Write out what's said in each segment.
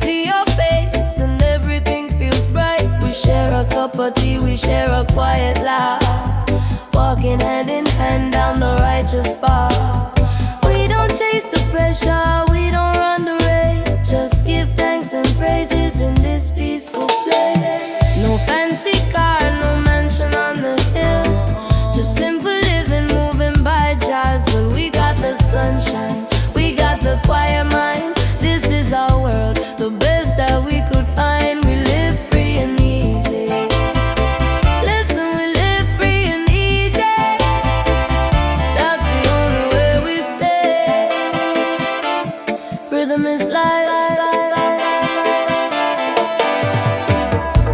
see your face and everything feels bright. We share a cup of tea, we share a quiet laugh, walking hand in hand down the righteous path. We don't chase the pressure, we don't run the race, just give thanks and praises in this peaceful place. No fancy car, no mansion on the hill, just simple living, moving by jazz. Well, we got the sunshine, we got the quiet mind. This is our world, the best that we could find. We live free and easy. Listen, we live free and easy. That's the only way we stay. Rhythm is life.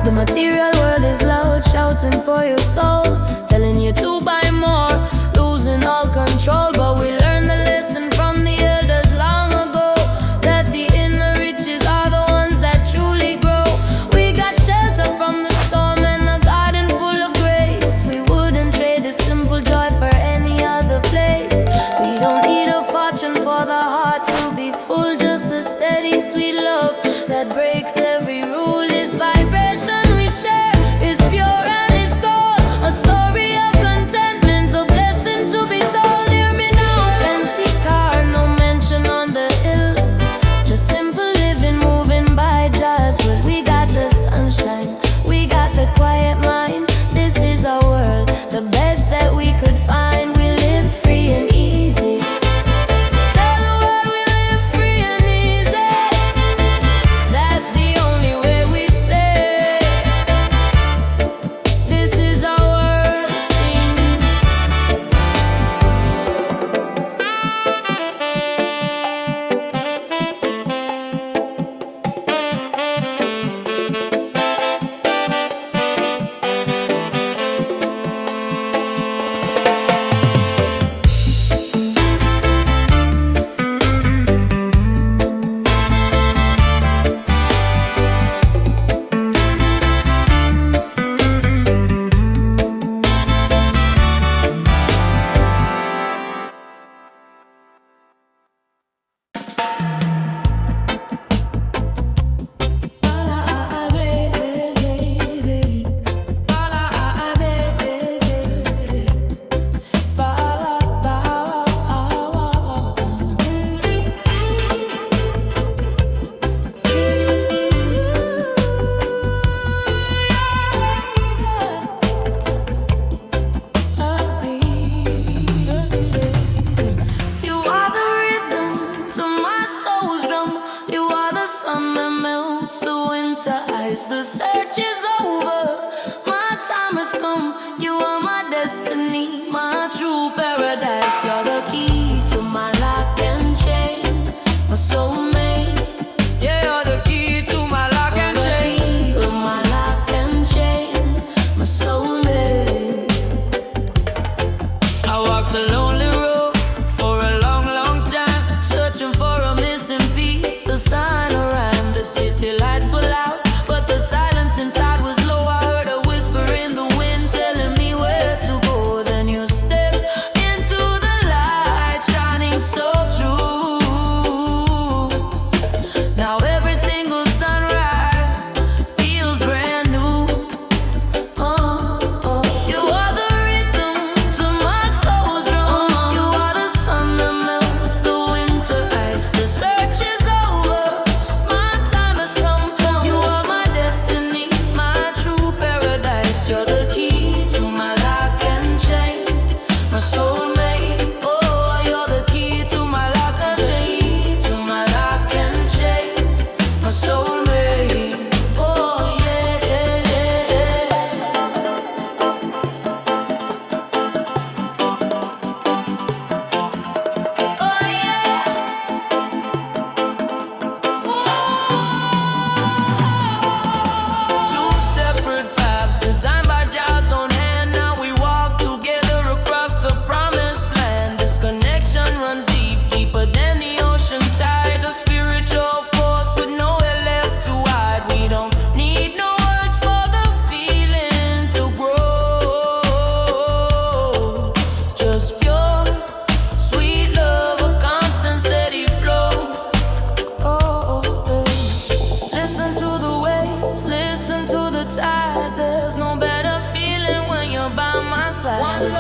The material world is loud, shouting for your soul, telling you to buy more, losing all control. But we learn the lesson from the elders long ago, that the inner riches are the ones that truly grow. We got shelter from the storm and a garden full of grace. We wouldn't trade this simple joy for any other place. We don't need a fortune for the heart to be full, just the steady sweet love that breaks every rule. This vibration we share is pure and it's gold, a story of contentment, a blessing to be told. Hear me now. Fancy car, no mention on the hill, just simple living, moving by jazz. Well, we got the sunshine, we got the quiet mind. This is our world, the best that we could find. We live free and easy. Tell the world we live free and easy. That's the only way we stay. This is our world, sing. You are the rhythm to my soul's drum. You are the sun that melts the winter ice. The search is over, my time has come. You are my destiny, my true paradise. You're the key to my lock and chain, my soulmate. Yeah, you're the key to my lock and chain. Key to my lock and chain, my soulmate. I walked the lonely road for a long, long time, searching for a missing piece, a sign, a rhyme. The city lights were loud, but the silence inside was low. I heard a whisper in the wind telling me where to go. Then you stepped into the light, shining so true.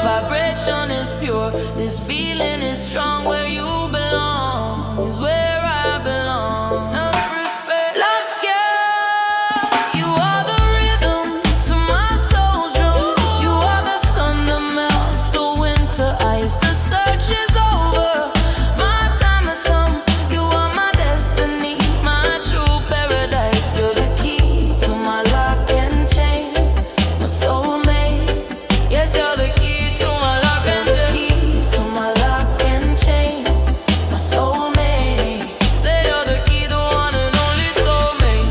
vibration is pure. This feeling is strong. Where you belong is where I belong. Enough respect, lost you. You are the rhythm to my soul's drum. You are the sun that melts the winter ice. The search is over. My time has come. You are my destiny, my true paradise. You're the key to my lock and chain, my soulmate. Yes, you're the key to my lock and chain, to my lock and chain, my soulmate. Say you're the key, the one and only soulmate.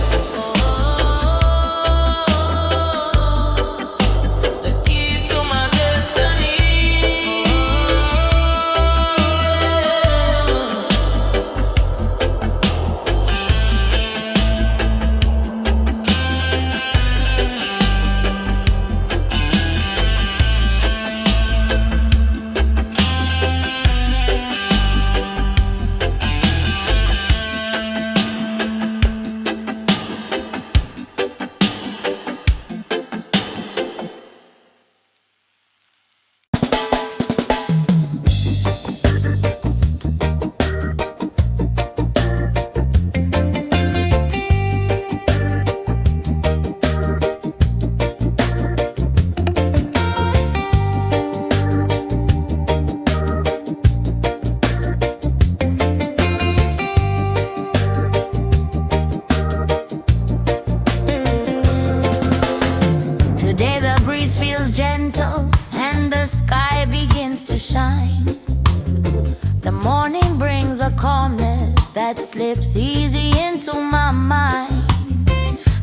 The key to my destiny. Today the breeze feels gentle and the sky begins to shine. The morning brings a calmness that slips easy into my mind.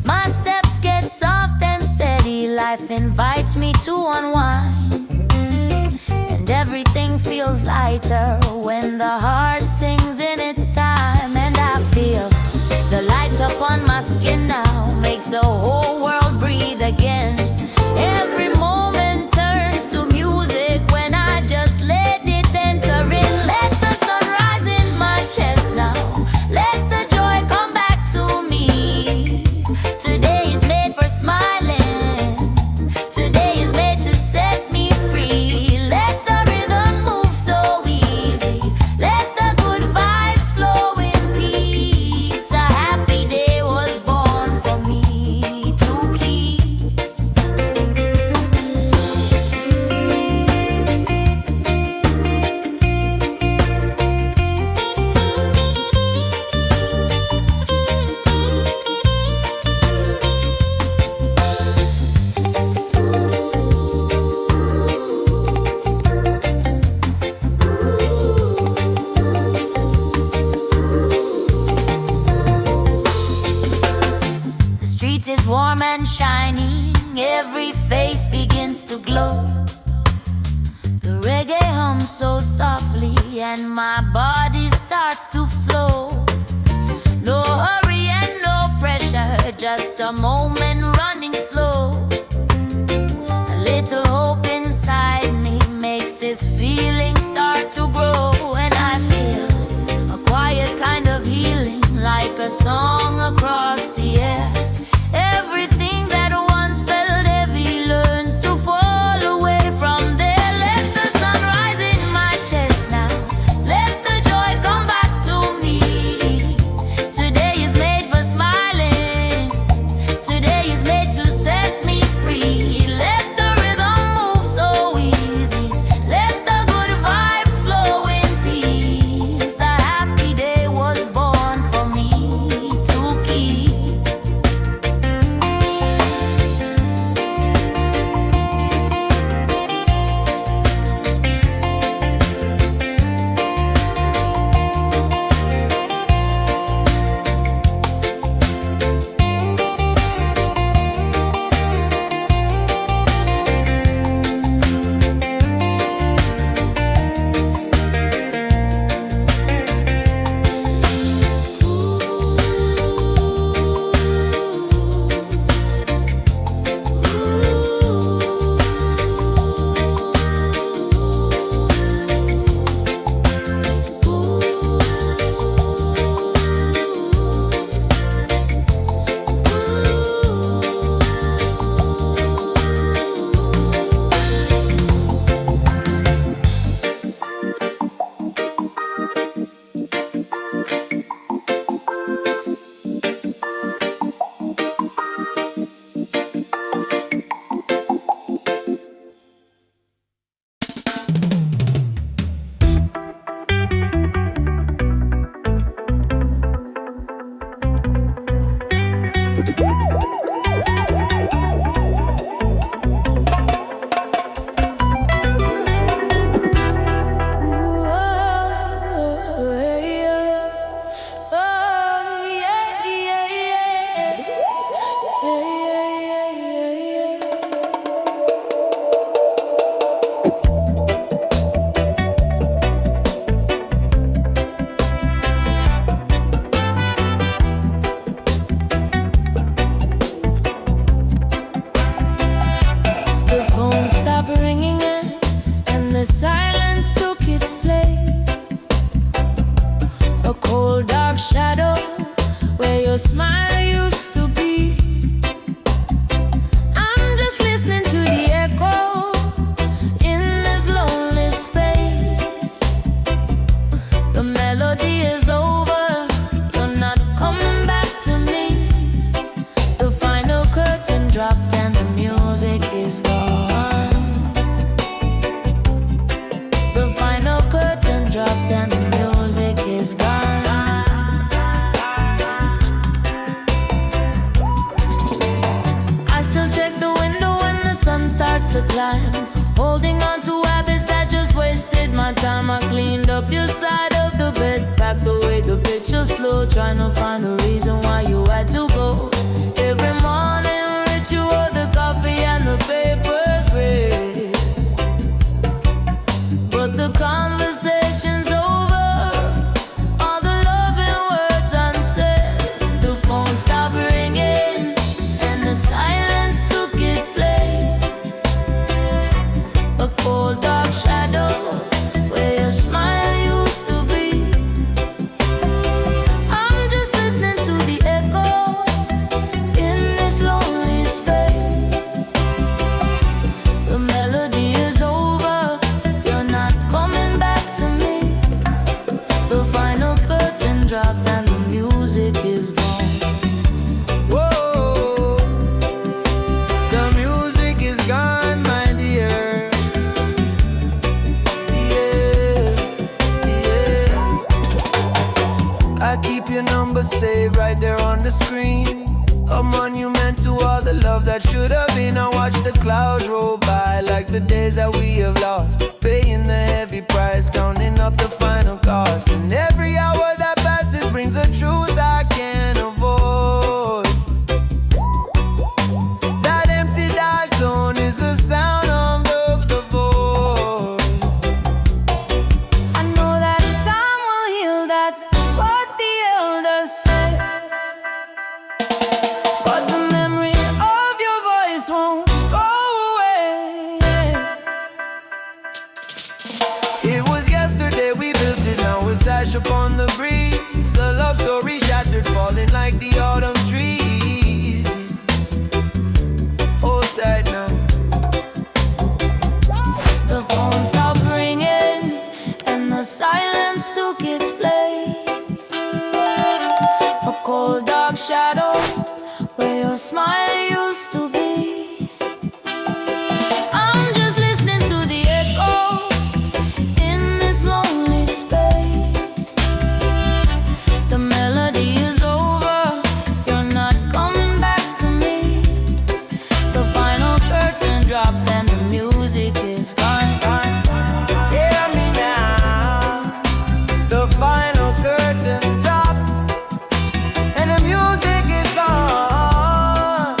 My steps get soft and steady. Life invites me to unwind. And everything feels lighter when the heart sings in its time. And I feel the light upon my skin now makes the whole world breathe again. Every moment turns to music when I just let it enter in. Let the sun rise in my chest now. Let the joy come back to me. Today is made for smiling. Today is made to set me free. Let the rhythm move so easy. Let the good vibes flow in peace. A happy day was born for me to keep. The street is warm and shining. Every face begins to glow. The reggae hums so softly and my body starts to flow. No hurry and no pressure, just a moment running slow. A little hope inside me makes this feeling start to grow. And I feel a quiet kind of healing, like a song across the air. Everything that once felt heavy learns to fall away from there. Let the sun rise in my chest now. Let the joy come back to me. Today is made for smiling. Today And the music is gone.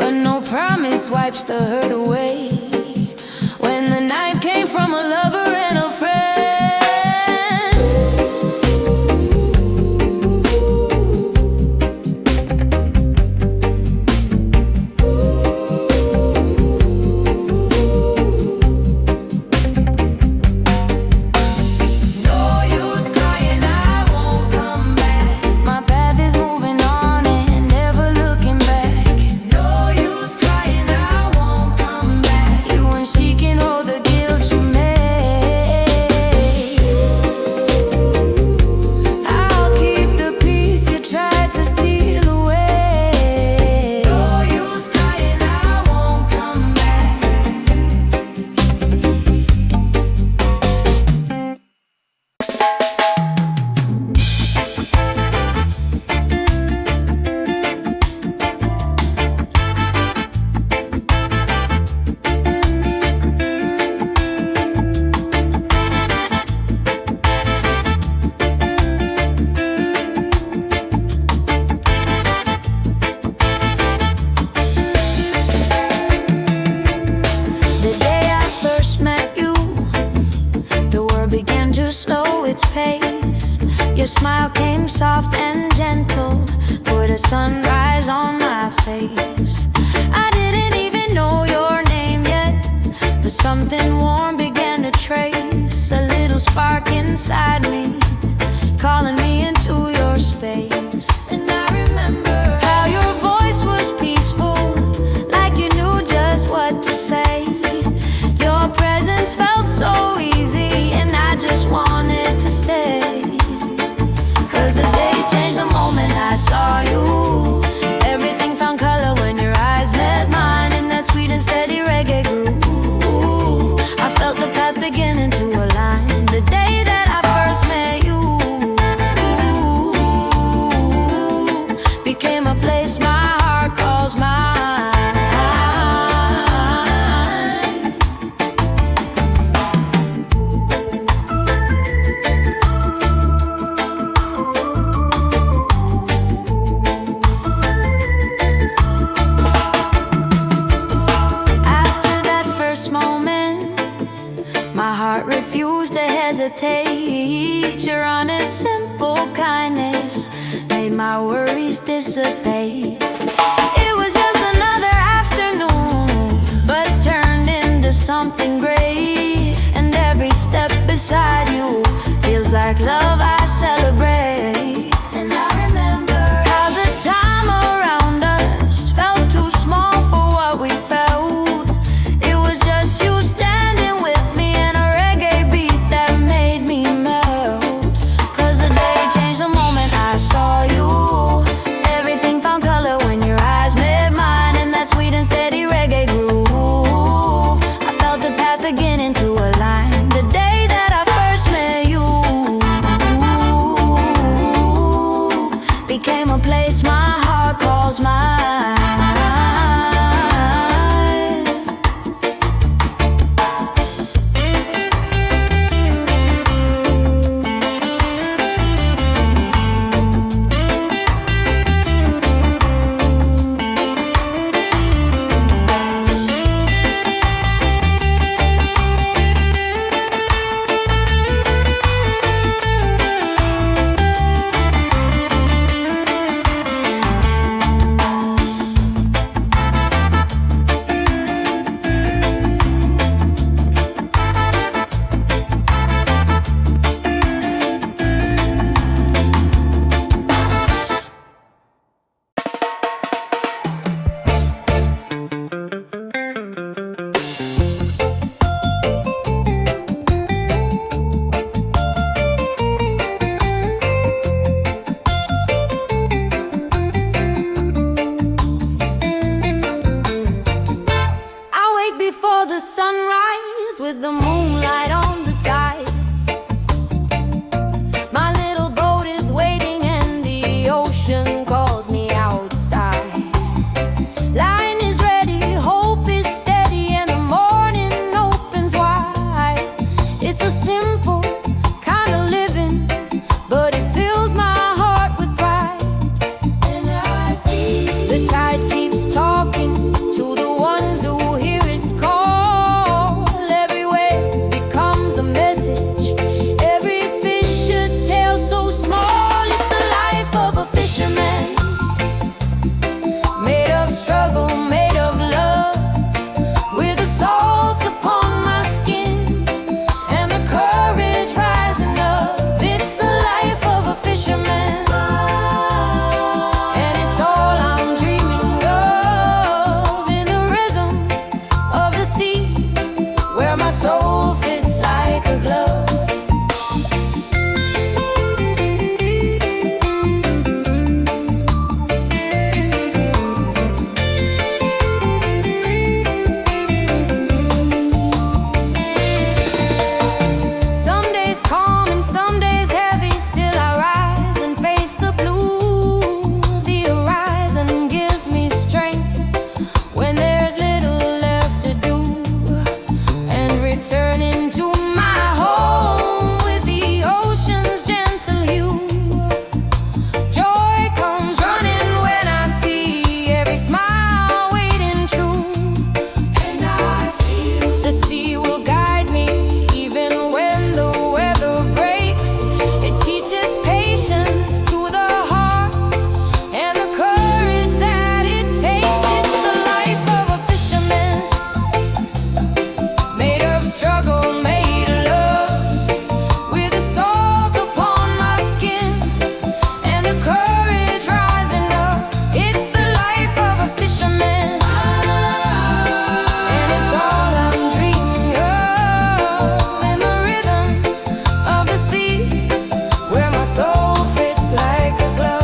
but no promise wipes the hurt away. When the knife came from a lover and a friend. Your smile came soft and gentle, put a sunrise on my face. I didn't even know your name yet, but something warm began to trace. A little spark inside me, calling me into your space. And I remember how your voice was peaceful, like you knew just what to say. Your presence felt so easy, and I just wanted to stay. The day changed the moment I saw you. Everything found color when your eyes met mine. In that sweet and steady reggae groove, I felt the path beginning to align. The day that I first met you became a place my heart calls mine. Your honest, simple kindness made my worries dissipate. It was just another afternoon, but turned into something great. And every step beside you feels like love I celebrate. And I remember how the time around us felt too small for what we felt. It was just you standing with me and a reggae beat that made me melt. I saw you. Everything found color when your eyes met mine. In that sweet and steady reggae groove, I felt the path beginning to align. The day that I first met you became a place my heart calls mine. With the moonlight on the tide, my little boat is waiting and the ocean calls me outside. Line is ready, hope is steady, and the morning opens wide. It's a simple kind of living, but it fills my heart with pride. And I feel the tide keeps talking, To the ones who hear its call, every wave becomes a message. Every fish should tell so small. It's the life of a fisherman, made of struggle, made of love, with the salt upon my skin and the courage rising up. It's the life of a fisherman, and it's all I'm dreaming of, in the rhythm of the sea, where my soul fits like a glove. Some days calm and some days heavy, still I rise and face the blue. The horizon gives me strength when there's little left to do, and returning to my home with the ocean's gentle hue. Joy comes running when I see every smile waiting true, and I feel the sea will guide me even when the weather breaks. It teaches patience to the heart and the courage that it takes. It's the life of a fisherman, made of struggle, made of love, with the salt upon my skin and the courage rising up. It's the life of a fisherman, and it's all I'm dreaming of, in the rhythm of the sea, where my soul fits like a glove.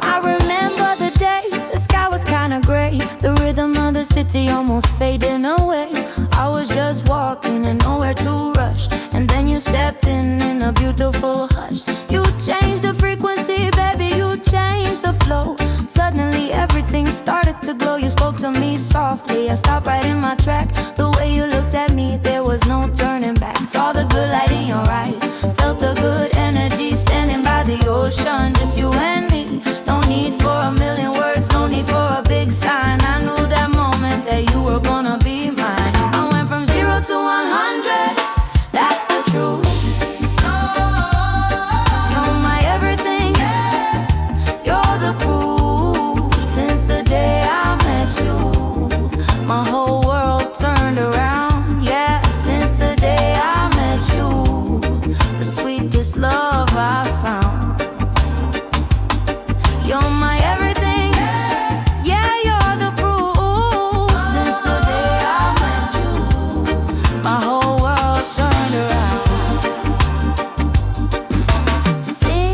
I remember the day, the sky was kinda gray, the rhythm of the city almost fading away. I was just walking and nowhere to rush, and then you stepped in a beautiful hush. You changed the frequency, baby, you changed the flow. Suddenly everything started to glow. You spoke to me softly, I stopped right in my track. The way you looked at me, there was no turning back. Saw the good light in your eyes, felt the good energy, standing by the ocean, just you and me. No need for a million words, no need for a big sign. I knew that moment that you were gonna be mine. I went from 0 to 100, that's the truth. You're my everything, you're the proof. Since the day I met you, my whole world turned around. Yeah, since the day I met you, the sweetest love I found. You're my everything, yeah, you're the proof. Since the day I met you, my whole world turned around. See,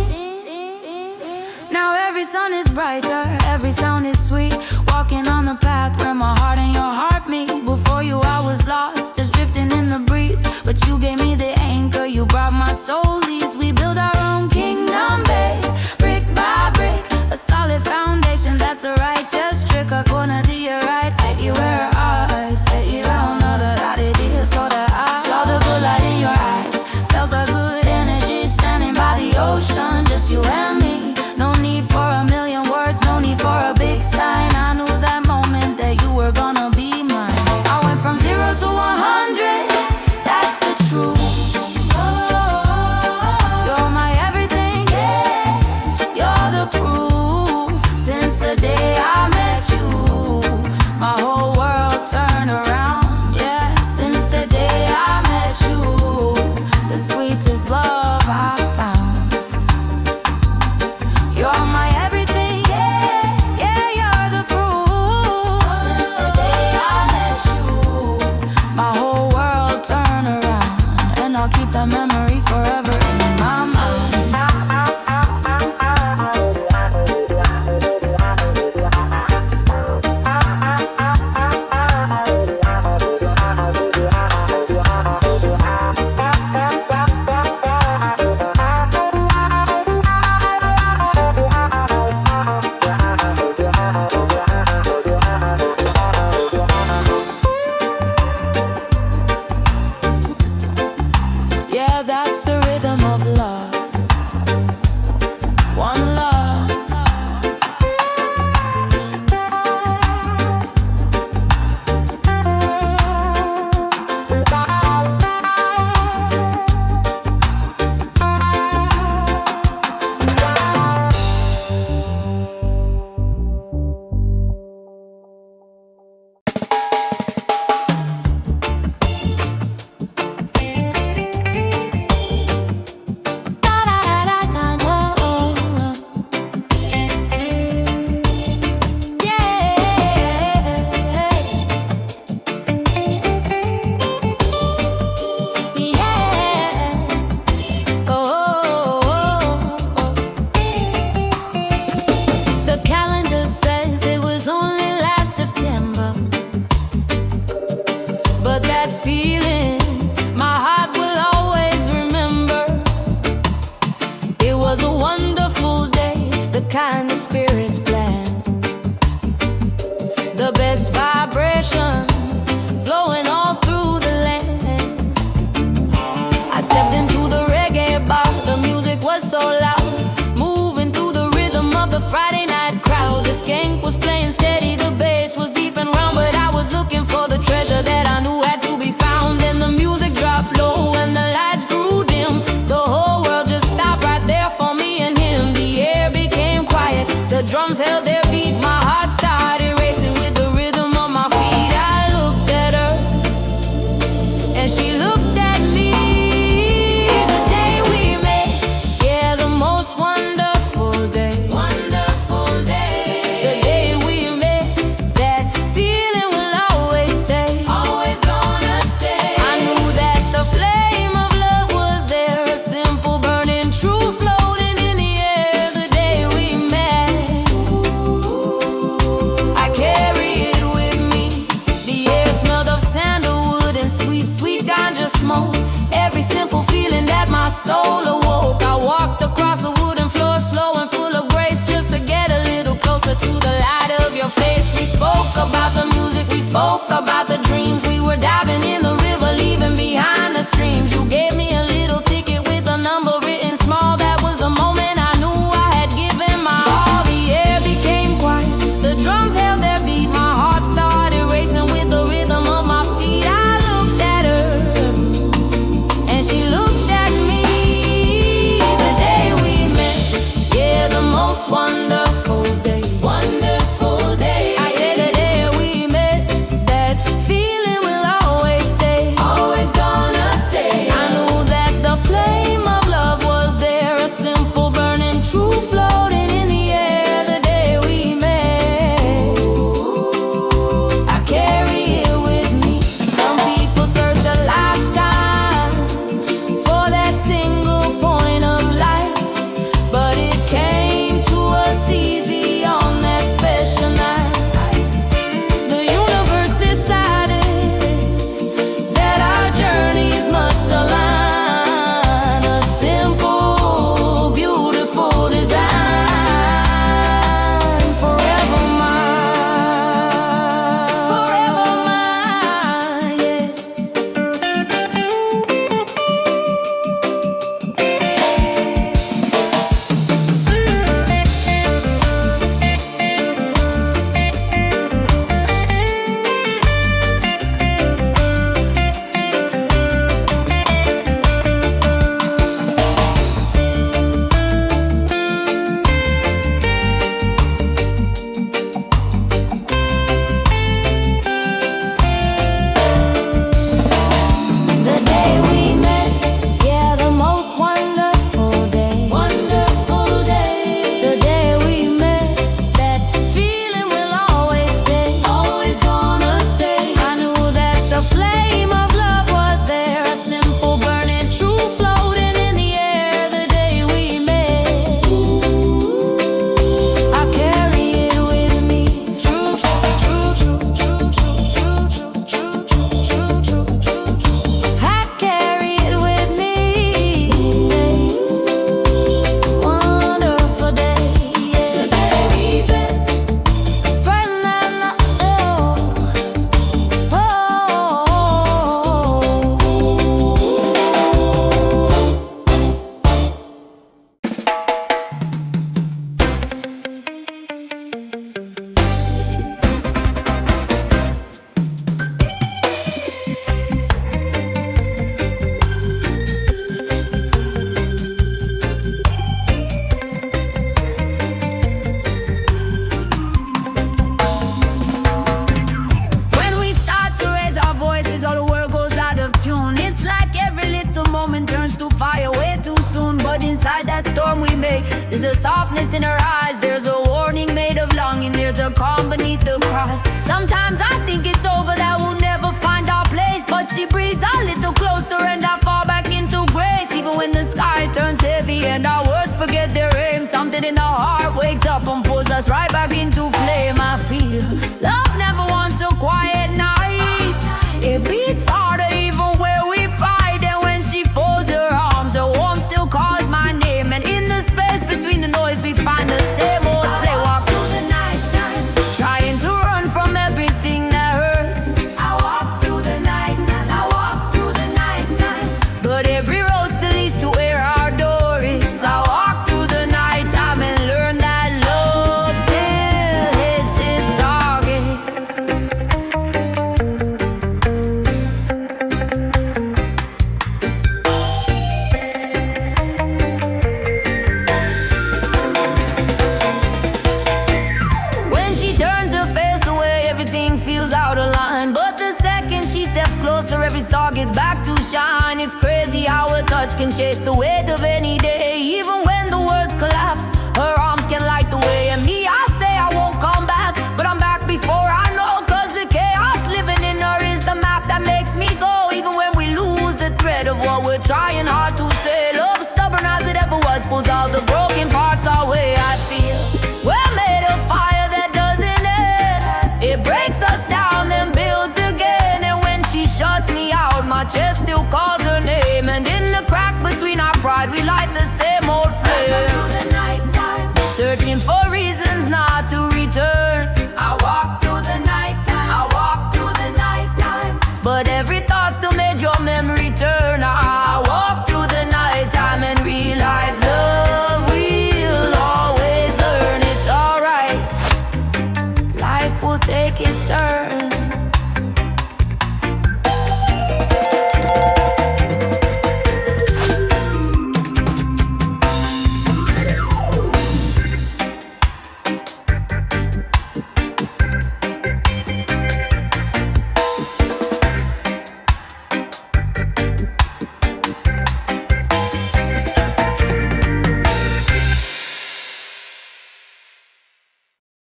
now every sun is brighter, every sound is sweet. Walking on the path where my heart and your heart meet. Before you I was lost, just drifting in the breeze, but you gave me the anchor, you brought my soul ease. We built our own kingdom, babe, brick by brick, a solid foundation, that's a righteous trick. A corner to your right, take you where I say you don't know that I did it, so that I saw the good light in your eyes, felt the good energy, standing by the ocean, just you and me. No need for a million words, no need for a big sign. I knew that moment that you were gonna be mine. I went from 0 to 100, that's the truth. You're my everything, you're the proof. Since the day I met you, my whole world turned around. Yeah, since the day I met you, the sweetest love I found. forever in my mind. Yeah, that's the rhythm of love. One love. The calendar says it was only last September, but that feeling my heart will always remember. It was a wonderful day, the kind of spirits blend, the best vibration flowing all through the land. I stepped into the reggae bar, the music was so loud, moving through the rhythm of the Friday night crowd. The skank was playing steady, the bass was deep and round, but I was looking for the treasure that I knew had to be found. And the music dropped low and the lights grew dim. The whole world just stopped right there for me and him. The air became quiet, the drums held their beat, my heart started racing with the rhythm of my feet. I looked at her and she looked at me. The day we met, yeah, the most wonderful day. Wonderful day. The day we met, that feeling will always stay. Always gonna stay. I knew that the flame of love was there, a simple burning true floating in the air. The day we met, I carry it with me. The air smelled of sandalwood and sweet, sweet ganja smoke. Every simple feeling that my soul awoke. I walked across a wooden floor, slow and full of grace, just to get a little closer to the light of your face. We spoke about the music, we spoke about the dreams. We were diving in the river, leaving behind the streams. You gave me a little ticket with a number written small. That was the moment I knew I had given my all. The air became quiet, the drums held their beat, my heart started racing with the rhythm of my feet. I looked at her and she looked at me. The day we met, yeah, the most wonderful day. Wonderful day. I said the day we met, that feeling will always stay. Always gonna stay. I knew that the flame of love was there, a simple burning true floating in the air. The day we met, I carry it with me. Some people search a lifetime for that single point of light, but it came to us inside that storm we make. There's a softness in her eyes, there's a warning made of longing, there's a calm beneath the cries. Sometimes I think it's over, that we'll never find our place, but she breathes a little closer and I fall back into grace. Even when the sky turns heavy and our words forget their aim, something in our heart wakes up and pulls us right back into flame. I feel love never wants a quiet night. It beats harder even where we fight, and when she folds her arms, her warmth still calls my name. And in the space between the noise, we find the same old flame. Walk through the nighttime, trying to run from everything that hurts. I walk through the nighttime, I walk through the nighttime, but every road still leads to where our door is. I walk through the nighttime and learn that love still hits its target. When she turns her face away, everything feels out of line, but the second she steps closer, every star gets back to shine. It's crazy how a touch can chase the weight of any day. Even when the words collapse, her arms can light the way. And me, I say I won't come back, but I'm back before I know, cause the chaos living in her is the map that makes me go. Even when we lose the thread of what we're trying hard to say, love, stubborn as it ever was, pulls out the growth